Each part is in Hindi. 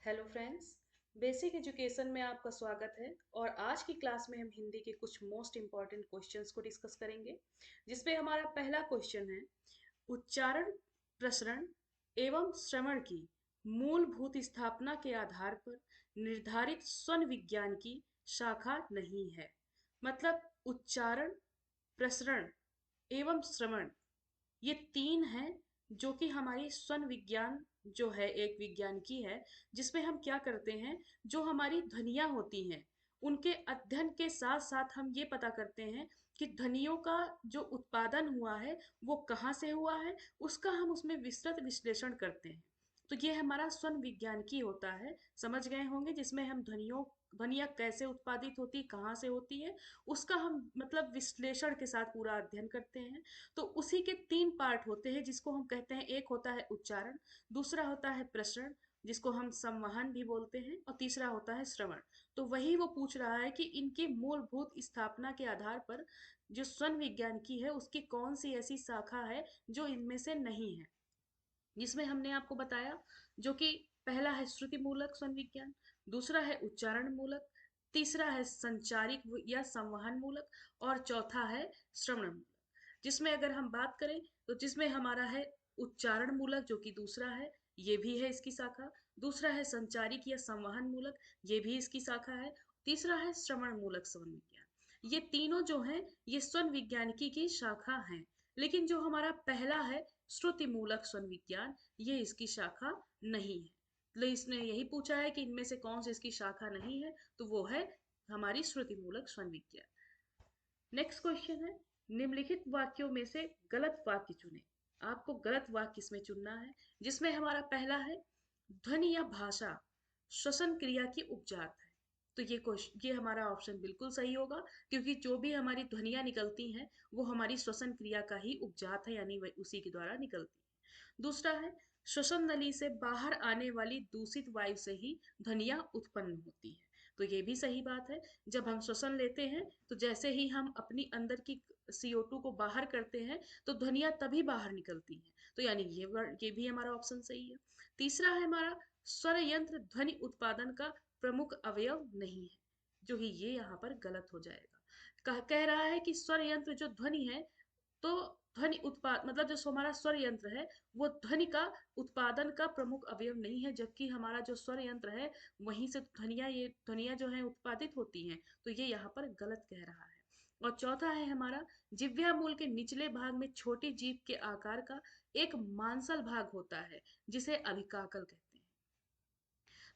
Hello friends. बेसिक एजुकेशन में आपका स्वागत है और आज की क्लास में हम हिंदी के कुछ मोस्ट इम्पॉर्टेंट क्वेश्चंस को डिस्कस करेंगे, जिसमें हमारा पहला क्वेश्चन है उच्चारण, प्रसरण एवं श्रवण की मूलभूत स्थापना के आधार पर निर्धारित स्वन विज्ञान की शाखा नहीं है। मतलब उच्चारण, प्रसरण एवं श्रवण ये तीन हैं जो कि हमारी स्वन विज्ञान जो है एक विज्ञान की है, जिसमें हम क्या करते हैं, जो हमारी ध्वनियाँ होती हैं उनके अध्ययन के साथ साथ हम ये पता करते हैं कि ध्वनियों का जो उत्पादन हुआ है वो कहाँ से हुआ है, उसका हम उसमें विस्तृत विश्लेषण करते हैं। तो ये हमारा स्वन विज्ञान की होता है, समझ गए होंगे, जिसमें हम ध्वनियाँ कैसे उत्पादित होती, कहाँ से होती है, उसका हम मतलब विश्लेषण के साथ पूरा अध्ययन करते हैं। तो उसी के तीन पार्ट होते हैं जिसको हम कहते हैं, एक होता है उच्चारण, दूसरा होता है प्रसरण जिसको हम संवहन भी बोलते हैं, और तीसरा होता है श्रवण। तो वही वो पूछ रहा है कि इनकी मूलभूत स्थापना के आधार पर जो स्वन विज्ञान की है उसकी कौन सी ऐसी शाखा है जो इनमें से नहीं है। जिसमें हमने आपको बताया जो कि पहला है श्रुति मूलक स्वन विज्ञान, दूसरा है उच्चारण मूलक, तीसरा है संचारिक या संवहन मूलक, और चौथा है श्रवण मूलक। जिसमें अगर हम बात करें तो जिसमें हमारा है उच्चारण मूलक जो कि दूसरा है, ये भी है इसकी शाखा, दूसरा है संचारिक या संवहन मूलक, ये भी इसकी शाखा है, तीसरा है श्रवण मूलक स्वन विज्ञान। ये तीनों जो हैं ये स्वन विज्ञानिकी की शाखा हैं। लेकिन जो हमारा पहला है श्रुति मूलक स्वन विज्ञान, ये इसकी शाखा नहीं है। तो इसने यही पूछा है कि इनमें से कौन सी इसकी शाखा नहीं है, तो वो है हमारी श्रुति मूलक स्वन विज्ञान। नेक्स्ट क्वेश्चन है, निम्नलिखित वाक्यों में से गलत वाक्य चुने। आपको गलत वाक्य इसमें चुनना है, जिसमें हमारा पहला है ध्वनि या भाषा श्वसन क्रिया की उपजात है। तो ये हमारा ऑप्शन बिल्कुल सही होगा, क्योंकि जो भी हमारी ध्वनियां निकलती हैं वो हमारी श्वसन क्रिया का ही उपजात है, यानी उसी के द्वारा निकलती है। दूसरा है श्वसन नली से बाहर आने वाली दूषित वायु से ही ध्वनियां उत्पन्न होती है। तो ये भी सही बात है। जब हम श्वसन लेते हैं तो जैसे ही हम अपनी अंदर की CO2 को बाहर करते हैं तो ध्वनियां तभी बाहर निकलती हैं। तो यानी ये भी हमारा ऑप्शन सही है। तीसरा है हमारा स्वर यंत्र ध्वनि उत्पादन का प्रमुख अवयव नहीं है, जो कि ये यहाँ पर गलत हो जाएगा। कह रहा है कि स्वर यंत्र जो ध्वनि है, तो ध्वनि उत्पाद मतलब जो हमारा स्वर यंत्र है वो ध्वनि का उत्पादन का प्रमुख अवयव नहीं है, जबकि हमारा जो स्वर यंत्र है वहीं से ध्वनियां जो है उत्पादित होती हैं। तो ये यहाँ पर गलत कह रहा है। और चौथा है हमारा जिह्वा मूल के निचले भाग में छोटी जीभ के आकार का एक मांसल भाग होता है जिसे अभिकाकल कहते हैं।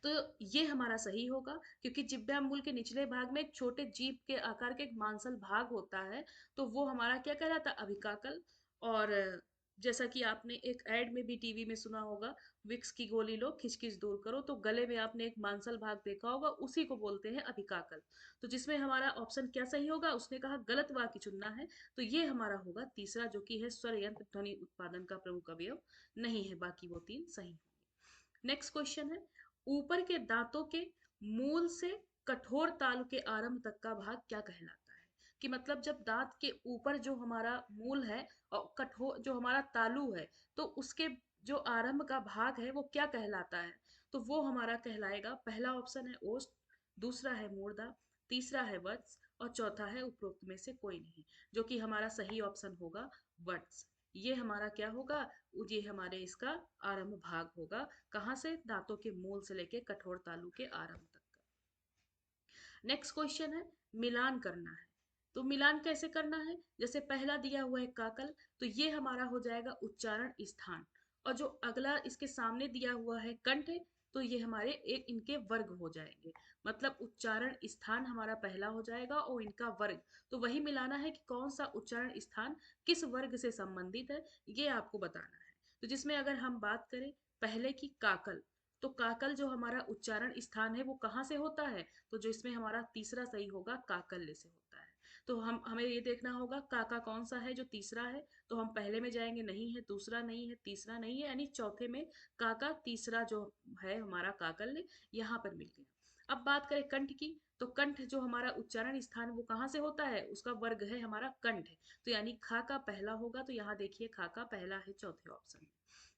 तो ये हमारा सही होगा, क्योंकि जिह्वा मूल के निचले भाग में एक छोटे जीभ के आकार के एक मांसल भाग होता है, तो वो हमारा क्या कहलाता है, अभिकाकल। और जैसा कि आपने एक एड में भी टीवी में सुना होगा, विक्स की गोली लो खिचखिच दूर करो, तो गले में आपने एक मांसल भाग देखा होगा, उसी को बोलते हैं अभिकाकल। तो जिसमें हमारा ऑप्शन क्या सही होगा, उसने कहा गलत वाक्य चुनना है, तो ये हमारा होगा तीसरा, जो कि है स्वर यंत्र ध्वनि उत्पादन का प्रमुख अवयव नहीं है, बाकी वो तीन सही होंगे। नेक्स्ट क्वेश्चन है, ऊपर के दांतों के मूल से कठोर तालु के आरंभ तक का भाग क्या कहलाता है। कि मतलब जब दांत के ऊपर जो हमारा मूल है और कठोर जो हमारा तालु है, तो उसके जो आरंभ का भाग है वो क्या कहलाता है। तो वो हमारा कहलाएगा, पहला ऑप्शन है ओष्ठ, दूसरा है मूर्धा, तीसरा है वत्स, और चौथा है उपरोक्त में से कोई नहीं, जो कि हमारा सही ऑप्शन होगा वत्स। ये हमारा क्या होगा, ये हमारे इसका आरंभ भाग होगा, कहाँ से, दांतों के मूल से लेके कठोर तालु के आरंभ तक का। नेक्स्ट क्वेश्चन है, मिलान करना है। तो मिलान कैसे करना है, जैसे पहला दिया हुआ है काकल, तो ये हमारा हो जाएगा उच्चारण स्थान, और जो अगला इसके सामने दिया हुआ है कंठ, तो ये हमारे एक इनके वर्ग हो जाएंगे। मतलब उच्चारण स्थान हमारा पहला हो जाएगा और इनका वर्ग, तो वही मिलाना है कि कौन सा उच्चारण स्थान किस वर्ग से संबंधित है, ये आपको बताना है। तो जिसमें अगर हम बात करें पहले की काकल, तो काकल जो हमारा उच्चारण स्थान है वो कहाँ से होता है, तो जो इसमें हमारा तीसरा सही होगा काकल्य से होता है। तो हमें ये देखना होगा काका कौन सा है जो तीसरा है, तो हम पहले में जाएंगे, नहीं है, दूसरा नहीं है, तीसरा नहीं है, यानी चौथे में काका तीसरा जो है हमारा काकल्य यहाँ पर मिल गया। अब बात करें कंठ की, तो कंठ जो हमारा उच्चारण स्थान वो कहाँ से होता है, उसका वर्ग है हमारा कंठ, तो यानी खा का पहला होगा, तो यहाँ देखिए खा का पहला है चौथे ऑप्शन में।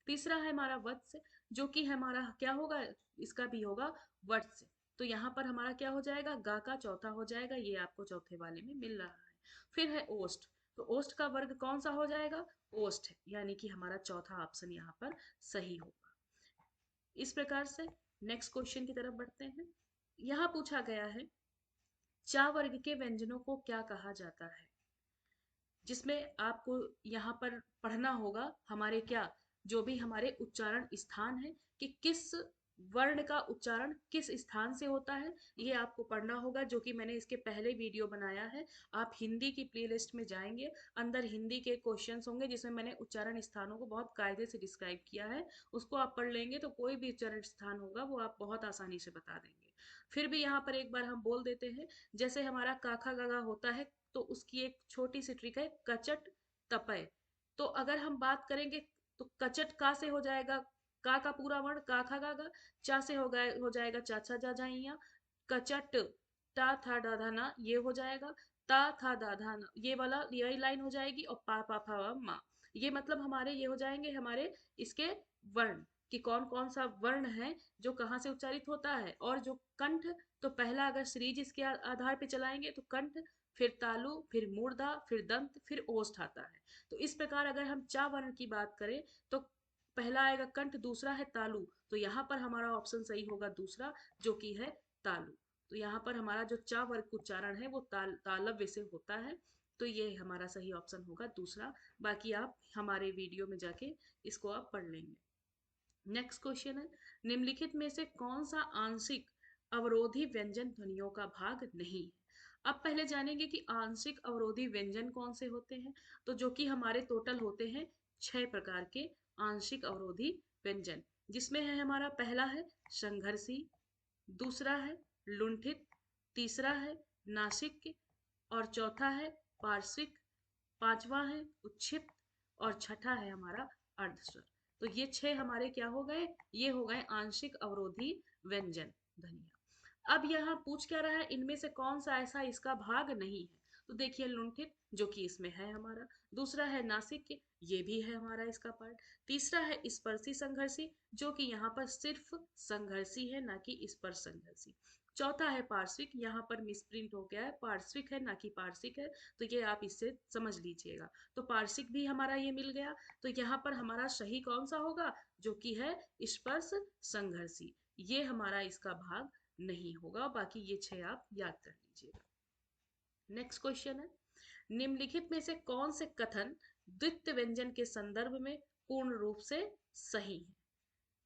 तीसरा है हमारा वत्स, जो कि हमारा क्या होगा, इसका भी होगा वर्ड से। तो यहाँ पर हमारा क्या हो जाएगा, गा का चौथा हो जाएगा, ये आपको चौथे वाले में मिल रहा है। फिर है ओस्ट, तो ओस्ट का वर्ग कौन सा हो जाएगा, ओस्ट है, यानी कि हमारा चौथा ऑप्शन यहाँ पर सही होगा। इस प्रकार से नेक्स्ट क्वेश्चन की तरफ बढ़ते हैं। यहाँ पूछा गया है चा वर्ग के व्यंजनों को क्या कहा जाता है, जिसमें आपको यहाँ पर पढ़ना होगा हमारे क्या, जो भी हमारे उच्चारण स्थान है कि किस वर्ण का उच्चारण किस स्थान से होता है, ये आपको पढ़ना होगा, जो कि मैंने इसके पहले वीडियो बनाया है। आप हिंदी की प्लेलिस्ट में जाएंगे, अंदर हिंदी के क्वेश्चंस होंगे जिसमें मैंने उच्चारण स्थानों को बहुत कायदे से डिस्क्राइब किया है। उसको आप पढ़ लेंगे तो कोई भी उच्चारण स्थान होगा वो आप बहुत आसानी से बता देंगे। फिर भी यहाँ पर एक बार हम बोल देते हैं, जैसे हमारा काखा गागा होता है तो उसकी एक छोटी सी ट्रिक है, कचट तपय। तो अगर हम बात करेंगे तो कचट का से हो जाएगा का पूरा वर्ण का खा गा गा, चा से हो जाएगा चाचा जा जाइया, कचट ता था दाधा ना ये हो जाएगा, ता था दाधा ना ये वाला यही लाइन हो जाएगी, और पा पा फा वा, मा। ये मतलब हमारे ये हो जाएंगे हमारे इसके वर्ण कि कौन कौन सा वर्ण है जो कहाँ से उच्चारित होता है। और जो कंठ, तो पहला अगर सीरीज इसके आधार पे चलाएंगे तो कंठ, फिर तालु, फिर मूर्धा, फिर दंत, फिर ओष्ठ आता है। तो इस प्रकार अगर हम चा वर्ण की बात करें तो पहला आएगा कंठ, दूसरा है तालु, तो यहाँ पर हमारा ऑप्शन सही होगा दूसरा, जो कि है तालु। तो यहाँ पर हमारा जो चा वर्ग उच्चारण है वो तालव्य से होता है, तो ये हमारा सही ऑप्शन होगा दूसरा। बाकी आप हमारे वीडियो में जाके इसको आप पढ़ लेंगे। नेक्स्ट क्वेश्चन है, निम्नलिखित में से कौन सा आंशिक अवरोधी व्यंजन ध्वनियों का भाग नहीं है। अब पहले जानेंगे कि आंशिक अवरोधी व्यंजन कौन से होते हैं। तो जो कि हमारे टोटल होते हैं 6 प्रकार के आंशिक अवरोधी व्यंजन, जिसमें है हमारा पहला है संघर्षी, दूसरा है लुंठित, तीसरा है नासिक, और चौथा है पार्श्विक, पांचवा है उच्छिप्त, और छठा है हमारा अर्धस्वर। तो ये 6 हमारे क्या हो गए, ये हो गए आंशिक अवरोधी व्यंजन ध्वनिया। अब यहाँ पूछ क्या रहा है, इनमें से कौन सा ऐसा इसका भाग नहीं है। तो देखिए लुंठित जो कि इसमें है हमारा, दूसरा है नासिक, ये भी है हमारा इसका पार्ट, तीसरा है स्पर्शी संघर्षी जो कि यहाँ पर सिर्फ संघर्षी है ना कि स्पर्श संघर्षी, चौथा है पार्श्विक, यहाँ पर मिसप्रिंट हो गया है, पार्श्विक है ना कि पार्श्विक है, तो ये आप इससे समझ लीजिएगा। तो पार्श्विक भी हमारा ये मिल गया, तो यहाँ पर हमारा सही कौन सा होगा, जो कि है स्पर्श संघर्षी, ये हमारा इसका भाग नहीं होगा। बाकी ये 6 आप याद कर लीजिएगा। नेक्स्ट क्वेश्चन है, निम्नलिखित में से कौन से कथन द्वितीय व्यंजन के संदर्भ में पूर्ण रूप से सही है।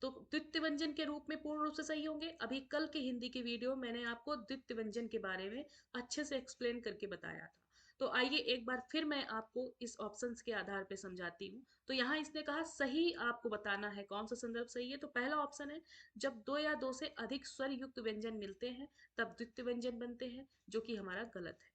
तो द्वितीय व्यंजन के रूप में पूर्ण रूप से सही होंगे, अभी कल के हिंदी की वीडियो मैंने आपको द्वितीय व्यंजन के बारे में अच्छे से एक्सप्लेन करके बताया था। तो आइए एक बार फिर मैं आपको इस ऑप्शंस के आधार पे समझाती हूँ। तो यहाँ इसने कहा सही आपको बताना है कौन सा संदर्भ सही है, तो पहला ऑप्शन है जब दो या दो से अधिक स्वर युक्त व्यंजन मिलते हैं तब द्वितीय व्यंजन बनते हैं, जो कि हमारा गलत है।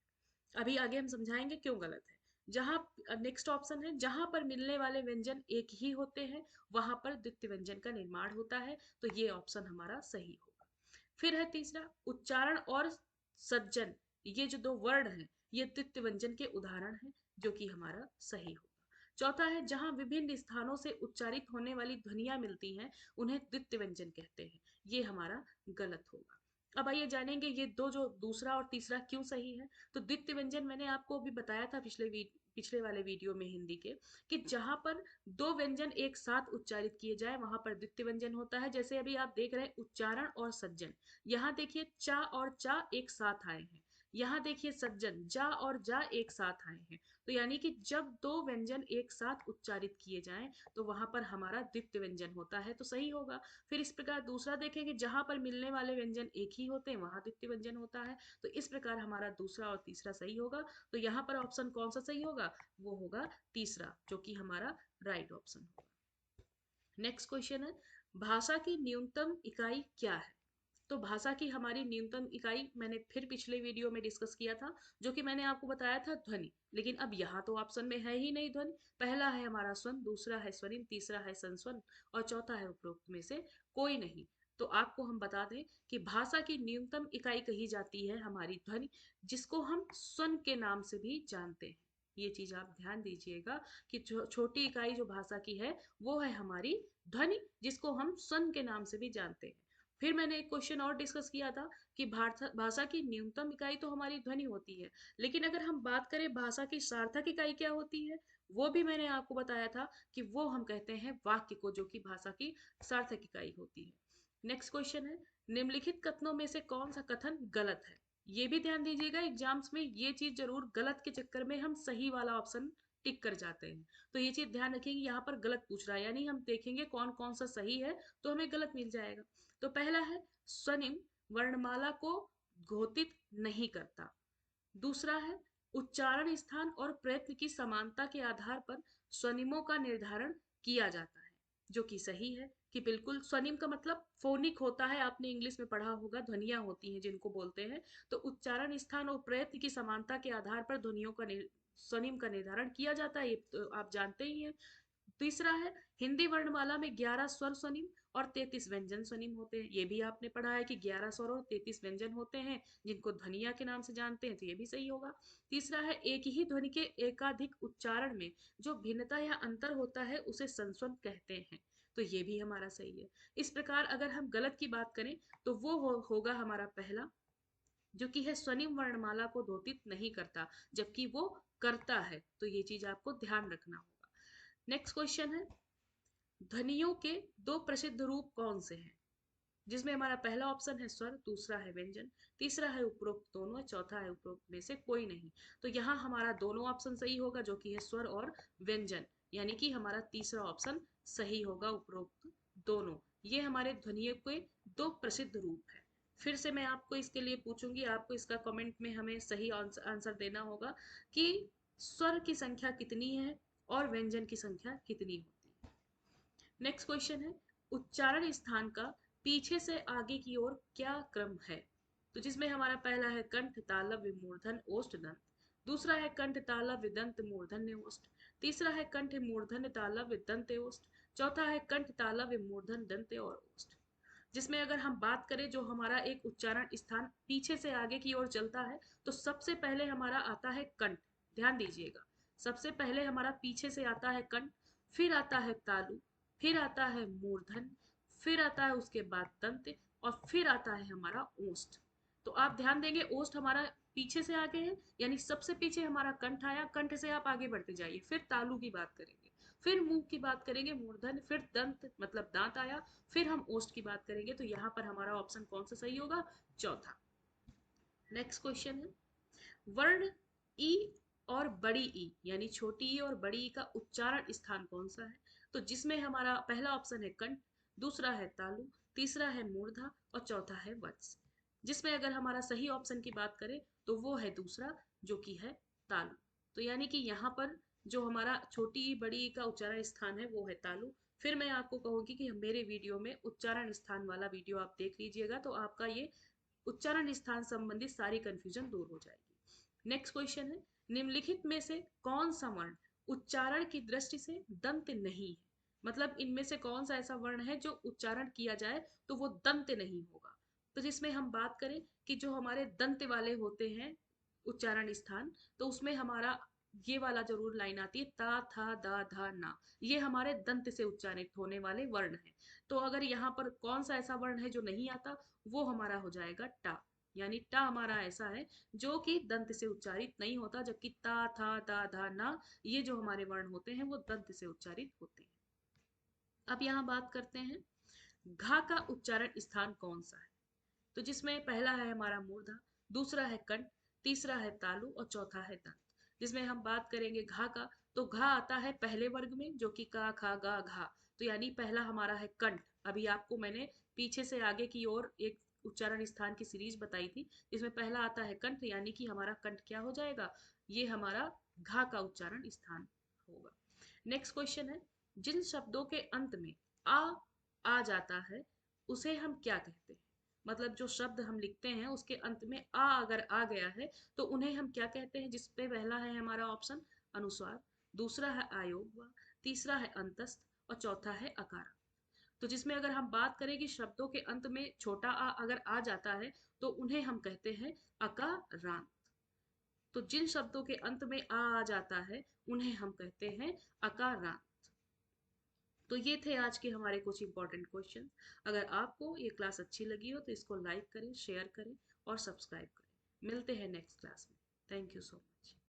अभी आगे हम समझाएंगे क्यों गलत है। जहां नेक्स्ट ऑप्शन है जहां पर मिलने वाले व्यंजन एक ही होते हैं वहां पर द्वितीय व्यंजन का निर्माण होता है, तो ये ऑप्शन हमारा सही होगा। फिर है तीसरा उच्चारण और सज्जन, ये जो दो वर्ड हैं ये द्वितीय व्यंजन के उदाहरण हैं, जो कि हमारा सही होगा। चौथा है जहां विभिन्न स्थानों से उच्चारित होने वाली ध्वनियां मिलती हैं उन्हें द्वितीय व्यंजन कहते हैं, ये हमारा गलत होगा। अब आइए जानेंगे ये दो जो दूसरा और तीसरा क्यों सही है। तो द्वितीय व्यंजन मैंने आपको अभी बताया था पिछले वाले वीडियो में हिंदी के, कि जहां पर दो व्यंजन एक साथ उच्चारित किए जाए वहां पर द्वितीय व्यंजन होता है। जैसे अभी आप देख रहे हैं उच्चारण और सज्जन, यहाँ देखिए चा और चा एक साथ आए हैं, यहाँ देखिए सज्जन जा और जा एक साथ आए हैं, तो यानी कि जब दो व्यंजन एक साथ उच्चारित किए जाएं तो वहां पर हमारा द्वितीय व्यंजन होता है, तो सही होगा। फिर इस प्रकार दूसरा देखेंगे जहां पर मिलने वाले व्यंजन एक ही होते हैं वहां द्वितीय व्यंजन होता है, तो इस प्रकार हमारा दूसरा और तीसरा सही होगा। तो यहाँ पर ऑप्शन कौन सा सही होगा, वो होगा तीसरा, जो कि हमारा राइट ऑप्शन होगा। नेक्स्ट क्वेश्चन है भाषा की न्यूनतम इकाई क्या है। तो भाषा की हमारी न्यूनतम इकाई मैंने फिर पिछले वीडियो में डिस्कस किया था, जो कि मैंने आपको बताया था ध्वनि, लेकिन अब यहाँ तो ऑप्शन में है ही नहीं ध्वनि। पहला है हमारा स्वन, दूसरा है स्वरिम, तीसरा है संस्वन, और चौथा है उपरोक्त में से कोई नहीं। तो आपको हम बता दें कि भाषा की न्यूनतम इकाई कही जाती है हमारी ध्वनि, जिसको हम स्वन के नाम से भी जानते हैं। ये चीज आप ध्यान दीजिएगा कि छोटी इकाई जो भाषा की है वो है हमारी ध्वनि, जिसको हम स्वन के नाम से भी जानते हैं। फिर मैंने एक क्वेश्चन और डिस्कस किया था कि भाषा की न्यूनतम इकाई तो हमारी ध्वनि होती है, लेकिन अगर हम बात करें भाषा की सार्थक इकाई क्या होती है, वो भी मैंने आपको बताया था कि वो हम कहते हैं वाक्य को, जो कि भाषा की सार्थक इकाई होती है। नेक्स्ट क्वेश्चन है, निम्नलिखित कथनों में से कौन सा कथन गलत है। ये भी ध्यान दीजिएगा, एग्जाम्स में ये चीज जरूर, गलत के चक्कर में हम सही वाला ऑप्शन टिक कर जाते हैं। तो ये चीज ध्यान रखेंगे, यहाँ पर गलत पूछ रहा है, यानी हम देखेंगे कौन कौन सा सही है तो हमें गलत मिल जाएगा। तो पहला है, स्वनिम वर्णमाला को घोषित नहीं करता। दूसरा है, उच्चारण स्थान और प्रयत्न की समानता के आधार पर स्वनिमों का निर्धारण किया जाता है, जो कि सही है कि बिल्कुल स्वनिम का मतलब फोनिक होता है, आपने इंग्लिश में पढ़ा होगा, ध्वनियां होती हैं जिनको बोलते हैं। तो उच्चारण स्थान और प्रयत्न की समानता के आधार पर ध्वनियों का स्वनिम का निर्धारण किया जाता है, ये तो आप जानते ही हैं। तीसरा है, हिंदी वर्णमाला में 11 स्वर स्वनिम और 33 व्यंजन स्वनिम होते हैं, ये भी आपने पढ़ा है कि 11 स्वर और 33 व्यंजन होते हैं, जिनको ध्वनिया के नाम से जानते हैं, तो ये भी सही होगा। तीसरा है, एक ही ध्वनि के एकाधिक उच्चारण में जो भिन्नता या अंतर होता है उसे संस्वन कहते हैं, तो ये भी हमारा सही है। इस प्रकार अगर हम गलत की बात करें तो वो होगा हमारा पहला, जो कि है स्वनिम वर्णमाला को दोषित नहीं करता, जबकि वो करता है, तो ये चीज आपको ध्यान रखना होगा। नेक्स्ट क्वेश्चन है, ध्वनियों के दो प्रसिद्ध रूप कौन से हैं, जिसमें हमारा पहला ऑप्शन है स्वर, दूसरा है व्यंजन, तीसरा है उपरोक्त दोनों, चौथा है उपरोक्त में से कोई नहीं। तो यहाँ हमारा दोनों ऑप्शन सही होगा, जो कि है स्वर और व्यंजन, यानी कि हमारा तीसरा ऑप्शन सही होगा, उपरोक्त दोनों। ये हमारे ध्वनियों के दो प्रसिद्ध रूप है। फिर से मैं आपको इसके लिए पूछूंगी, आपको इसका कमेंट में हमें सही आंसर देना होगा कि स्वर की संख्या कितनी है और व्यंजन की संख्या कितनी होती है। नेक्स्ट क्वेश्चन है, उच्चारण स्थान का पीछे से आगे की ओर क्या क्रम है। तो जिसमें हमारा पहला है कंठ तालव्य विमूर्धन ओष्ठ दंत, दूसरा है कंठ तालव्य दंत मूर्धन्य ओष्ठ, तीसरा है कंठ मूर्धन्य तालव्य दंत ओष्ठ, चौथा है कंठ तालव्य मूर्धन दंत और ओष्ठ। जिसमें अगर हम बात करें जो हमारा एक उच्चारण स्थान पीछे से आगे की ओर चलता है, तो सबसे पहले हमारा आता है कंठ। ध्यान दीजिएगा, सबसे पहले हमारा पीछे से आता है कंठ, फिर आता है तालु, फिर आता है मूर्धन, फिर आता है उसके बाद दंत, और फिर आता है हमारा ओष्ठ। तो आप ध्यान देंगे, ओष्ठ हमारा पीछे से आगे है, यानी सबसे पीछे हमारा कंठ आया, कंठ से आप आगे बढ़ते जाइए, फिर तालु की बात करेंगे, फिर मुंह की बात करेंगे मूर्धन, फिर दंत मतलब दांत आया, फिर हम ओस्ट की बात करेंगे। तो यहाँ पर हमारा ऑप्शन कौन सा सही होगा, चौथा। नेक्स्ट क्वेश्चन है, वर्ण ई और बड़ी ई यानी छोटी ई और बड़ी ई का उच्चारण स्थान कौन सा है। तो जिसमें हमारा पहला ऑप्शन है कंठ, दूसरा है तालु, तीसरा है मूर्धा और चौथा है वत्स। जिसमें अगर हमारा सही ऑप्शन की बात करें तो वो है दूसरा, जो कि है तालु। तो यानी कि यहाँ पर जो हमारा छोटी ई बड़ी ई का उच्चारण स्थान है वो है तालु। फिर मैं आपको कहूंगी कि मेरे वीडियो में उच्चारण स्थान वाला वीडियो आप देख लीजिएगा, तो आपका ये उच्चारण स्थान संबंधी सारी कंफ्यूजन दूर हो जाएगी। नेक्स्ट क्वेश्चन है, निम्नलिखित में से कौन सा वर्ण उच्चारण की दृष्टि से दंत नहीं है। मतलब इनमें से कौन सा ऐसा वर्ण है जो उच्चारण किया जाए तो वो दंत नहीं होगा। तो जिसमें हम बात करें कि जो हमारे दंत वाले होते हैं उच्चारण स्थान, तो उसमें हमारा ये वाला जरूर लाइन आती है, ता था दा धा ना, ये हमारे दंत से उच्चारित होने वाले वर्ण हैं। तो अगर यहाँ पर कौन सा ऐसा वर्ण है जो नहीं आता, वो हमारा हो जाएगा टा, यानी टा हमारा ऐसा है जो कि दंत से उच्चारित नहीं होता, जबकि ता था दा धा ना ये जो हमारे वर्ण होते हैं वो दंत से उच्चारित होते हैं। अब यहाँ बात करते हैं घा का उच्चारण स्थान कौन सा है। तो जिसमें पहला है हमारा मूर्धा, दूसरा है कंठ, तीसरा है तालु और चौथा है दंत। जिसमें हम बात करेंगे घा का, तो घा आता है पहले वर्ग में, जो कि का खा गा घा, तो यानी पहला हमारा है कंठ। अभी आपको मैंने पीछे से आगे की ओर एक उच्चारण स्थान की सीरीज बताई थी, जिसमें पहला आता है कंठ, यानी कि हमारा कंठ क्या हो जाएगा, ये हमारा घा का उच्चारण स्थान होगा। नेक्स्ट क्वेश्चन है, जिन शब्दों के अंत में आ जाता है उसे हम क्या कहते हैं। मतलब जो शब्द हम लिखते हैं उसके अंत में आ अगर आ गया है तो उन्हें हम क्या कहते हैं। जिसपे पहला है हमारा ऑप्शन अनुस्वार, दूसरा है आयोग, तीसरा है अंतस्थ और चौथा है अकार। तो जिसमें अगर हम बात करें कि शब्दों के अंत में छोटा आ अगर आ जाता है तो उन्हें हम कहते हैं अकारांत। तो जिन शब्दों के अंत में आ जाता है उन्हें हम कहते हैं अकारांत। तो ये थे आज के हमारे कुछ इंपॉर्टेंट क्वेश्चन। अगर आपको ये क्लास अच्छी लगी हो तो इसको लाइक करें, शेयर करें और सब्सक्राइब करें। मिलते हैं नेक्स्ट क्लास में। Thank you so much.